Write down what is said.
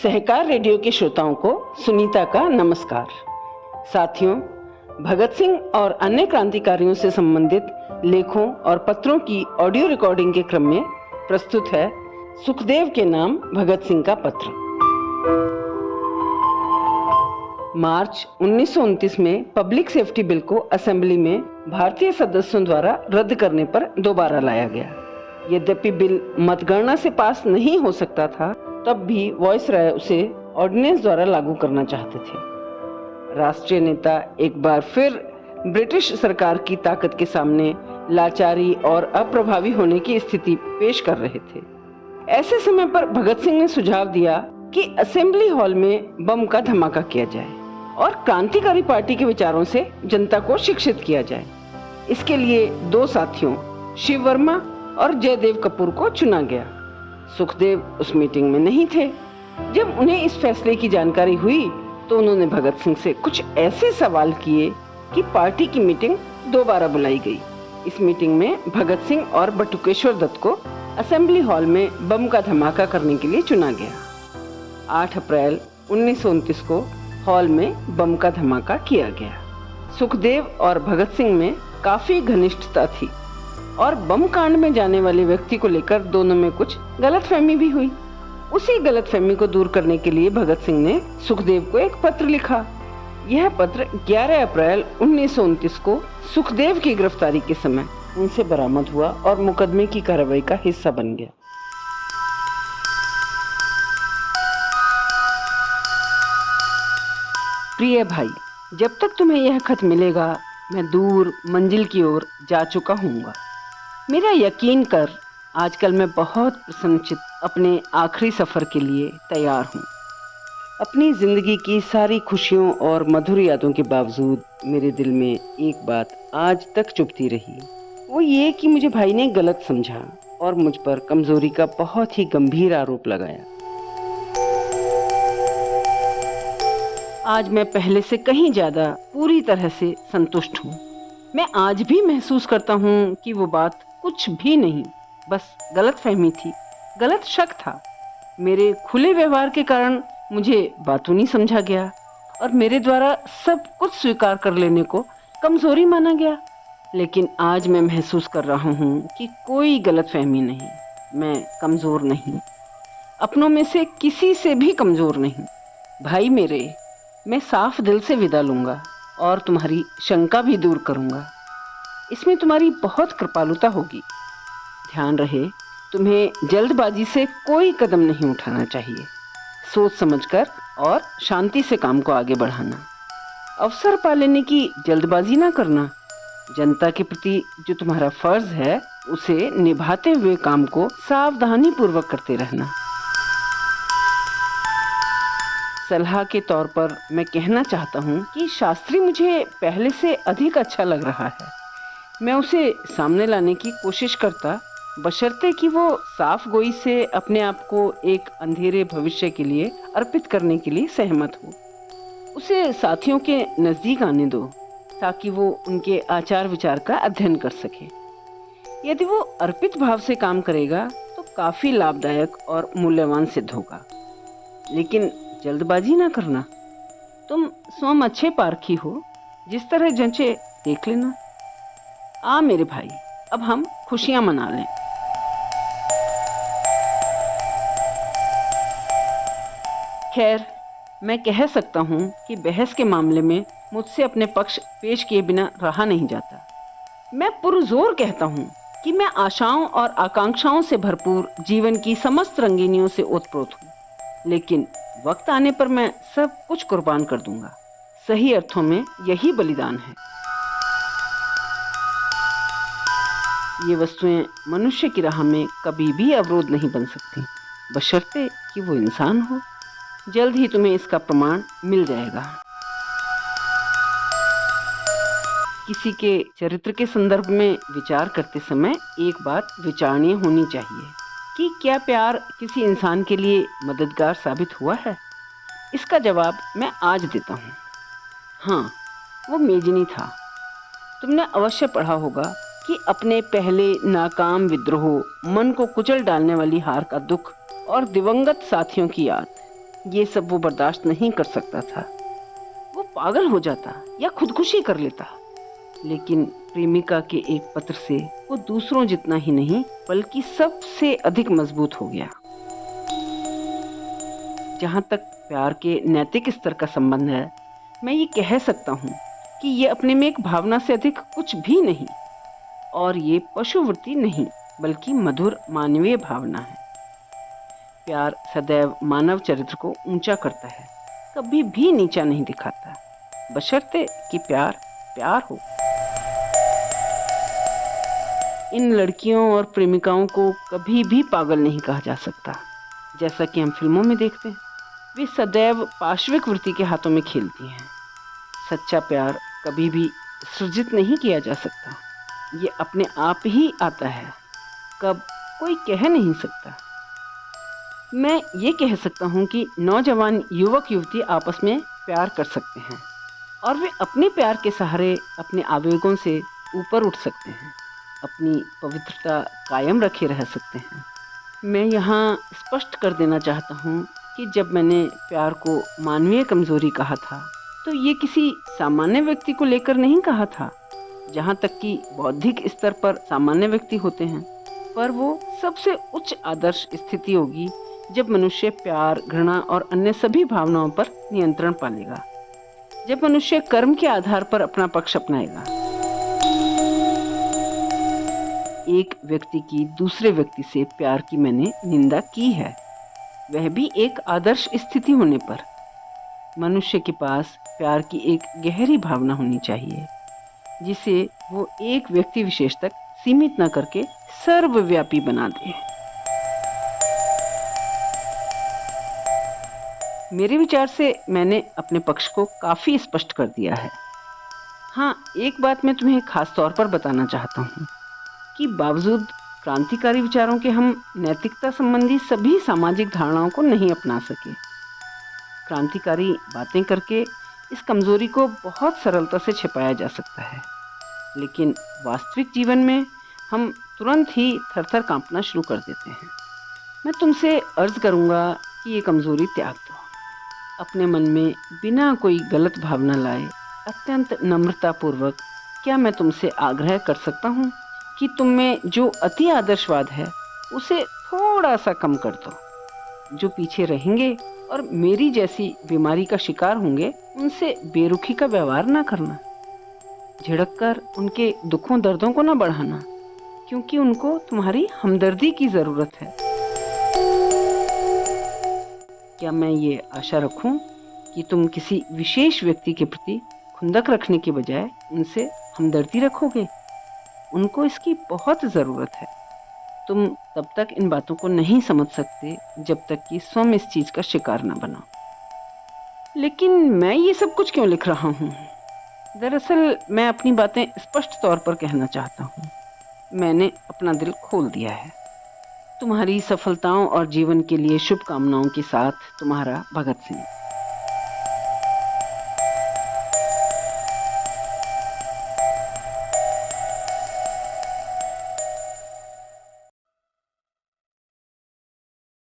सहकार radio के श्रोताओं को सुनीता का नमस्कार। साथियों, भगत सिंह और अन्य क्रांतिकारियों से संबंधित लेखों और पत्रों की ऑडियो रिकॉर्डिंग के क्रम में प्रस्तुत है सुखदेव के नाम भगत सिंह का पत्र। मार्च 1929 में पब्लिक सेफ्टी बिल को असेंबली में भारतीय सदस्यों द्वारा रद्द करने पर दोबारा लाया गया। यद्यपि बिल मतगणना से पास नहीं हो सकता था, तब भी वॉइसरॉय उसे ऑर्डिनेंस द्वारा लागू करना चाहते थे। राष्ट्रीय नेता एक बार फिर ब्रिटिश सरकार की ताकत के सामने लाचारी और अप्रभावी होने की स्थिति पेश कर रहे थे। ऐसे समय पर भगत सिंह ने सुझाव दिया कि असेंबली हॉल में बम का धमाका किया जाए और क्रांतिकारी पार्टी के विचारों से जनता को शिक्षित किया जाए। इसके लिए दो साथियों शिव वर्मा और जयदेव कपूर को चुना गया। सुखदेव उस मीटिंग में नहीं थे। जब उन्हें इस फैसले की जानकारी हुई तो उन्होंने भगत सिंह से कुछ ऐसे सवाल किए कि पार्टी की मीटिंग दोबारा बुलाई गई। इस मीटिंग में भगत सिंह और बटुकेश्वर दत्त को असेंबली हॉल में बम का धमाका करने के लिए चुना गया। 8 अप्रैल 1929 को हॉल में बम का धमाका किया गया। सुखदेव और भगत सिंह में काफी घनिष्ठता थी और बम कांड में जाने वाले व्यक्ति को लेकर दोनों में कुछ गलतफहमी भी हुई। उसी गलतफहमी को दूर करने के लिए भगत सिंह ने सुखदेव को एक पत्र लिखा। यह पत्र 11 अप्रैल 1929 को सुखदेव की गिरफ्तारी के समय उनसे बरामद हुआ और मुकदमे की कार्रवाई का हिस्सा बन गया। प्रिय भाई, जब तक तुम्हें यह खत मिलेगा मैं दूर मंजिल की ओर जा चुका हूँगा। मेरा यकीन कर, आजकल मैं बहुत प्रसन्नचित्त अपने आखिरी सफर के लिए तैयार हूँ। अपनी जिंदगी की सारी खुशियों और मधुर यादों के बावजूद मेरे दिल में एक बात आज तक चुभती रही। वो ये कि मुझे भाई ने गलत समझा और मुझ पर कमजोरी का बहुत ही गंभीर आरोप लगाया। आज मैं पहले से कहीं ज्यादा पूरी तरह से संतुष्ट हूँ। मैं आज भी महसूस करता हूँ कि वो बात कुछ भी नहीं, बस गलतफहमी थी, गलत शक था। मेरे खुले व्यवहार के कारण मुझे बातूनी समझा गया और मेरे द्वारा सब कुछ स्वीकार कर लेने को कमजोरी माना गया। लेकिन आज मैं महसूस कर रहा हूँ कि कोई गलतफहमी नहीं, मैं कमजोर नहीं, अपनों में से किसी से भी कमजोर नहीं। भाई मेरे, मैं साफ दिल से विदा लूंगा और तुम्हारी शंका भी दूर करूंगा। इसमें तुम्हारी बहुत कृपालुता होगी। ध्यान रहे, तुम्हें जल्दबाजी से कोई कदम नहीं उठाना चाहिए। सोच समझकर और शांति से काम को आगे बढ़ाना। अवसर पा लेने की जल्दबाजी ना करना। जनता के प्रति जो तुम्हारा फर्ज है उसे निभाते हुए काम को सावधानी पूर्वक करते रहना। सलाह के तौर पर मैं कहना चाहता हूँ कि शास्त्री मुझे पहले से अधिक अच्छा लग रहा है। मैं उसे सामने लाने की कोशिश करता, बशर्ते कि वो साफ गोई से अपने आप को एक अंधेरे भविष्य के लिए अर्पित करने के लिए सहमत हो। उसे साथियों के नजदीक आने दो ताकि वो उनके आचार विचार का अध्ययन कर सके। यदि वो अर्पित भाव से काम करेगा तो काफी लाभदायक और मूल्यवान सिद्ध होगा। लेकिन जल्दबाजी ना करना। तुम स्वयं अच्छे पारखी हो, जिस तरह जंचे देख लेना। आ मेरे भाई, अब हम खुशियां मना लें। खैर, मैं कह सकता हूँ कि बहस के मामले में मुझसे अपने पक्ष पेश किए बिना रहा नहीं जाता। मैं पुरजोर कहता हूँ कि मैं आशाओं और आकांक्षाओं से भरपूर जीवन की समस्त रंगीनियों से ओतप्रोत हूँ, लेकिन वक्त आने पर मैं सब कुछ कुर्बान कर दूंगा। सही अर्थों में यही बलिदान है। ये वस्तुएं मनुष्य की राह में कभी भी अवरोध नहीं बन सकती, बशर्ते कि वो इंसान हो। जल्द ही तुम्हें इसका प्रमाण मिल जाएगा। किसी के चरित्र के संदर्भ में विचार करते समय एक बात विचारणीय होनी चाहिए कि क्या प्यार किसी इंसान के लिए मददगार साबित हुआ है। इसका जवाब मैं आज देता हूँ। हाँ, वो मेजनी था। तुमने अवश्य पढ़ा होगा कि अपने पहले नाकाम विद्रोह, मन को कुचल डालने वाली हार का दुख और दिवंगत साथियों की याद। ये सब वो बर्दाश्त नहीं कर सकता था। वो पागल हो जाता या खुदकुशी कर लेता। लेकिन प्रेमिका के एक पत्र से वो दूसरों जितना ही नहीं बल्कि सबसे अधिक मजबूत हो गया। जहाँ तक प्यार के नैतिक स्तर का संबंध है, मैं ये कह सकता हूँ कि ये अपने में एक भावना से अधिक कुछ भी नहीं, और ये पशुवृत्ति नहीं बल्कि मधुर मानवीय भावना है। प्यार सदैव मानव चरित्र को ऊंचा करता है, कभी भी नीचा नहीं दिखाता, बशर्ते कि प्यार प्यार हो। इन लड़कियों और प्रेमिकाओं को कभी भी पागल नहीं कहा जा सकता। जैसा कि हम फिल्मों में देखते हैं, वे सदैव पाशविक वृत्ति के हाथों में खेलती हैं। सच्चा प्यार कभी भी सृजित नहीं किया जा सकता, ये अपने आप ही आता है, कब कोई कह नहीं सकता। मैं ये कह सकता हूँ कि नौजवान युवक युवती आपस में प्यार कर सकते हैं और वे अपने प्यार के सहारे अपने आवेगों से ऊपर उठ सकते हैं, अपनी पवित्रता कायम रखे रह सकते हैं। मैं यहाँ स्पष्ट कर देना चाहता हूँ कि जब मैंने प्यार को मानवीय कमजोरी कहा था, तो ये किसी सामान्य व्यक्ति को लेकर नहीं कहा था। जहाँ तक कि बौद्धिक स्तर पर सामान्य व्यक्ति होते हैं, पर वो सबसे उच्च आदर्श स्थिति होगी जब मनुष्य प्यार, घृणा और अन्य सभी भावनाओं पर नियंत्रण पालेगा, जब मनुष्य कर्म के आधार पर अपना पक्ष अपनाएगा। एक व्यक्ति की दूसरे व्यक्ति से प्यार की मैंने निंदा की है, वह भी एक आदर्श स्थिति होने पर। मनुष्य के पास प्यार की एक गहरी भावना होनी चाहिए, जिसे वो एक व्यक्ति विशेष तक सीमित न करके सर्वव्यापी बना दे। मेरे विचार से मैंने अपने पक्ष को काफी स्पष्ट कर दिया है। हाँ, एक बात मैं तुम्हें खास तौर पर बताना चाहता हूँ कि बावजूद क्रांतिकारी विचारों के हम नैतिकता संबंधी सभी सामाजिक धारणाओं को नहीं अपना सके। क्रांतिकारी बातें करके इस कमजोरी को बहुत सरलता से छिपाया जा सकता है, लेकिन वास्तविक जीवन में हम तुरंत ही थरथर कांपना शुरू कर देते हैं। मैं तुमसे अर्ज करूंगा कि ये कमजोरी त्याग दो। अपने मन में बिना कोई गलत भावना लाए अत्यंत नम्रतापूर्वक क्या मैं तुमसे आग्रह कर सकता हूँ कि तुम में जो अति आदर्शवाद है उसे थोड़ा सा कम कर दो। जो पीछे रहेंगे और मेरी जैसी बीमारी का शिकार होंगे, उनसे बेरुखी का व्यवहार ना करना, झिड़क कर उनके दुखों दर्दों को ना बढ़ाना, क्योंकि उनको तुम्हारी हमदर्दी की जरूरत है। क्या मैं ये आशा रखूं कि तुम किसी विशेष व्यक्ति के प्रति खुंदक रखने के बजाय उनसे हमदर्दी रखोगे? उनको इसकी बहुत ज़रूरत है। तुम तब तक इन बातों को नहीं समझ सकते जब तक कि स्वयं इस चीज़ का शिकार न बनो। लेकिन मैं ये सब कुछ क्यों लिख रहा हूँ? दरअसल मैं अपनी बातें स्पष्ट तौर पर कहना चाहता हूँ। मैंने अपना दिल खोल दिया है। तुम्हारी सफलताओं और जीवन के लिए शुभकामनाओं के साथ, तुम्हारा भगत सिंह।